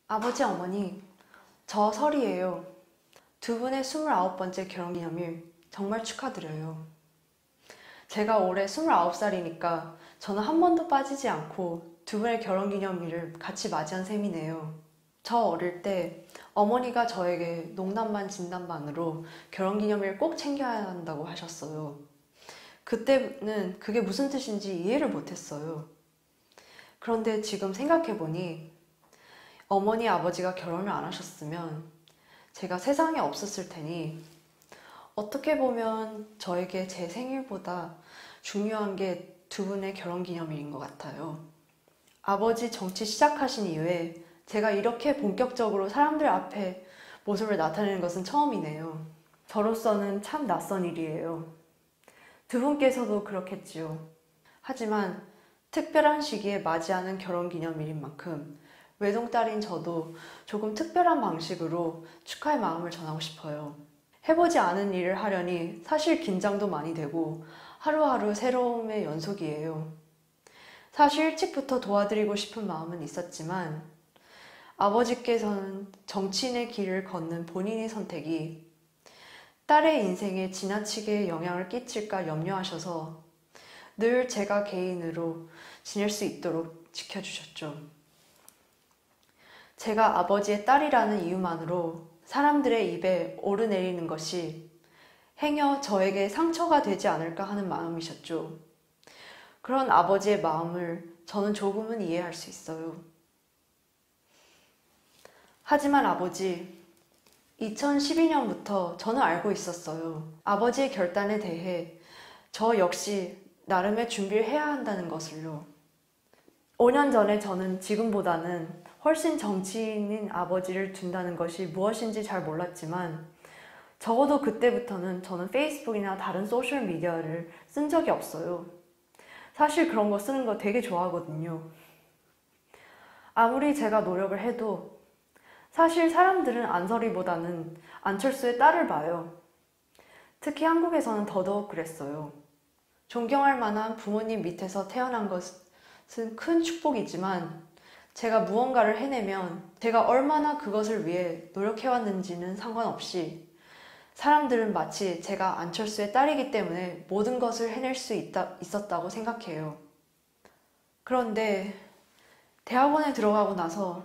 아버지, 어머니, 저 설이에요. 두 분의 29번째 결혼기념일 정말 축하드려요. 제가 올해 29살이니까 저는 한 번도 빠지지 않고 두 분의 결혼기념일을 같이 맞이한 셈이네요. 저 어릴 때 어머니가 저에게 농담 반 진담 반으로 결혼기념일 꼭 챙겨야 한다고 하셨어요. 그때는 그게 무슨 뜻인지 이해를 못했어요. 그런데 지금 생각해보니 어머니 아버지가 결혼을 안 하셨으면 제가 세상에 없었을 테니 어떻게 보면 저에게 제 생일보다 중요한 게 두 분의 결혼기념일인 것 같아요. 아버지 정치 시작하신 이후에 제가 이렇게 본격적으로 사람들 앞에 모습을 나타내는 것은 처음이네요. 저로서는 참 낯선 일이에요. 두 분께서도 그렇겠지요. 하지만 특별한 시기에 맞이하는 결혼기념일인 만큼 외동딸인 저도 조금 특별한 방식으로 축하의 마음을 전하고 싶어요. 해보지 않은 일을 하려니 사실 긴장도 많이 되고 하루하루 새로움의 연속이에요. 사실 일찍부터 도와드리고 싶은 마음은 있었지만 아버지께서는 정치인의 길을 걷는 본인의 선택이 딸의 인생에 지나치게 영향을 끼칠까 염려하셔서 늘 제가 개인으로 지낼 수 있도록 지켜주셨죠. 제가 아버지의 딸이라는 이유만으로 사람들의 입에 오르내리는 것이 행여 저에게 상처가 되지 않을까 하는 마음이셨죠. 그런 아버지의 마음을 저는 조금은 이해할 수 있어요. 하지만 아버지, 2012년부터 저는 알고 있었어요. 아버지의 결단에 대해 저 역시 나름의 준비를 해야 한다는 것을요. 5년 전에 저는 지금보다는 훨씬 정치인인 아버지를 둔다는 것이 무엇인지 잘 몰랐지만 적어도 그때부터는 저는 페이스북이나 다른 소셜미디어를 쓴 적이 없어요. 사실 그런 거 쓰는 거 되게 좋아하거든요. 아무리 제가 노력을 해도 사실 사람들은 안설이보다는 안철수의 딸을 봐요. 특히 한국에서는 더더욱 그랬어요. 존경할 만한 부모님 밑에서 태어난 것은 큰 축복이지만 제가 무언가를 해내면 제가 얼마나 그것을 위해 노력해왔는지는 상관없이 사람들은 마치 제가 안철수의 딸이기 때문에 모든 것을 해낼 수 있었다고 생각해요. 그런데 대학원에 들어가고 나서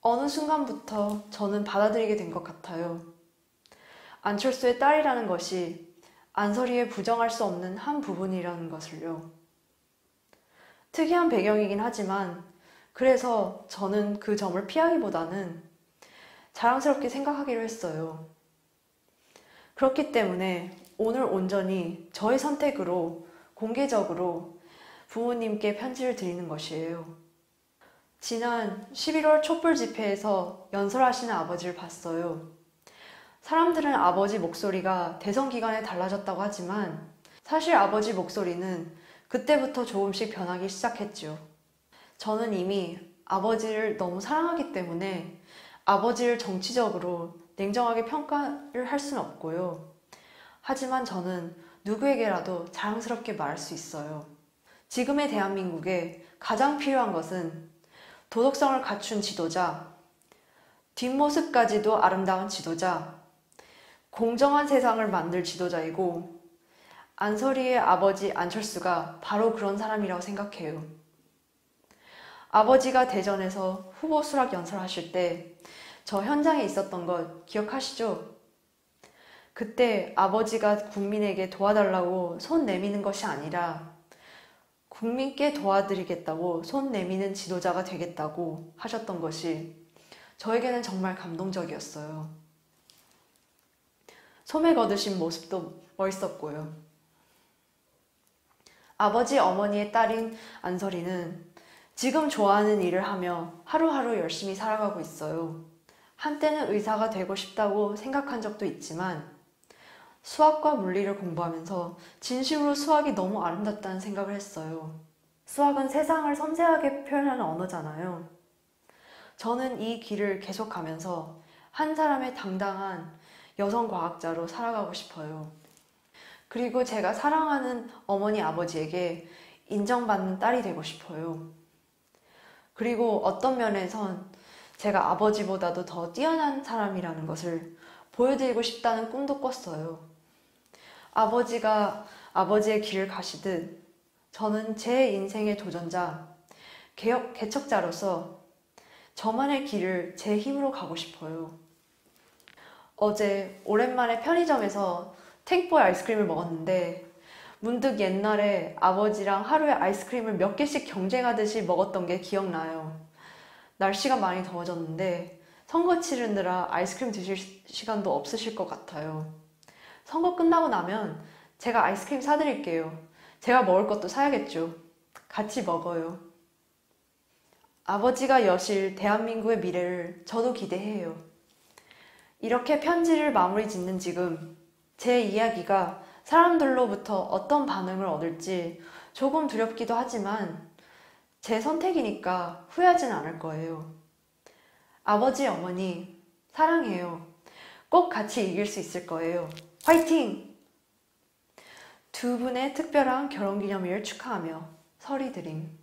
어느 순간부터 저는 받아들이게 된 것 같아요. 안철수의 딸이라는 것이 안설이의 부정할 수 없는 한 부분이라는 것을요. 특이한 배경이긴 하지만 그래서 저는 그 점을 피하기보다는 자랑스럽게 생각하기로 했어요. 그렇기 때문에 오늘 온전히 저의 선택으로 공개적으로 부모님께 편지를 드리는 것이에요. 지난 11월 촛불 집회에서 연설하시는 아버지를 봤어요. 사람들은 아버지 목소리가 대선 기간에 달라졌다고 하지만 사실 아버지 목소리는 그때부터 조금씩 변하기 시작했죠. 저는 이미 아버지를 너무 사랑하기 때문에 아버지를 정치적으로 냉정하게 평가를 할 수는 없고요. 하지만 저는 누구에게라도 자랑스럽게 말할 수 있어요. 지금의 대한민국에 가장 필요한 것은 도덕성을 갖춘 지도자, 뒷모습까지도 아름다운 지도자, 공정한 세상을 만들 지도자이고 안설이의 아버지 안철수가 바로 그런 사람이라고 생각해요. 아버지가 대전에서 후보 수락 연설하실 때 저 현장에 있었던 것 기억하시죠? 그때 아버지가 국민에게 도와달라고 손 내미는 것이 아니라 국민께 도와드리겠다고 손 내미는 지도자가 되겠다고 하셨던 것이 저에게는 정말 감동적이었어요. 소매 거두신 모습도 멋있었고요. 아버지 어머니의 딸인 안설이는 지금 좋아하는 일을 하며 하루하루 열심히 살아가고 있어요. 한때는 의사가 되고 싶다고 생각한 적도 있지만 수학과 물리를 공부하면서 진심으로 수학이 너무 아름답다는 생각을 했어요. 수학은 세상을 섬세하게 표현하는 언어잖아요. 저는 이 길을 계속 가면서 한 사람의 당당한 여성 과학자로 살아가고 싶어요. 그리고 제가 사랑하는 어머니 아버지에게 인정받는 딸이 되고 싶어요. 그리고 어떤 면에선 제가 아버지보다도 더 뛰어난 사람이라는 것을 보여드리고 싶다는 꿈도 꿨어요. 아버지가 아버지의 길을 가시듯 저는 제 인생의 도전자, 개척자로서 저만의 길을 제 힘으로 가고 싶어요. 어제 오랜만에 편의점에서 탱보이 아이스크림을 먹었는데 문득 옛날에 아버지랑 하루에 아이스크림을 몇 개씩 경쟁하듯이 먹었던 게 기억나요. 날씨가 많이 더워졌는데 선거 치르느라 아이스크림 드실 시간도 없으실 것 같아요. 선거 끝나고 나면 제가 아이스크림 사드릴게요. 제가 먹을 것도 사야겠죠. 같이 먹어요. 아버지가 여실 대한민국의 미래를 저도 기대해요. 이렇게 편지를 마무리 짓는 지금 제 이야기가 사람들로부터 어떤 반응을 얻을지 조금 두렵기도 하지만 제 선택이니까 후회하진 않을 거예요. 아버지, 어머니, 사랑해요. 꼭 같이 이길 수 있을 거예요. 화이팅! 두 분의 특별한 결혼기념일을 축하하며 서리드림.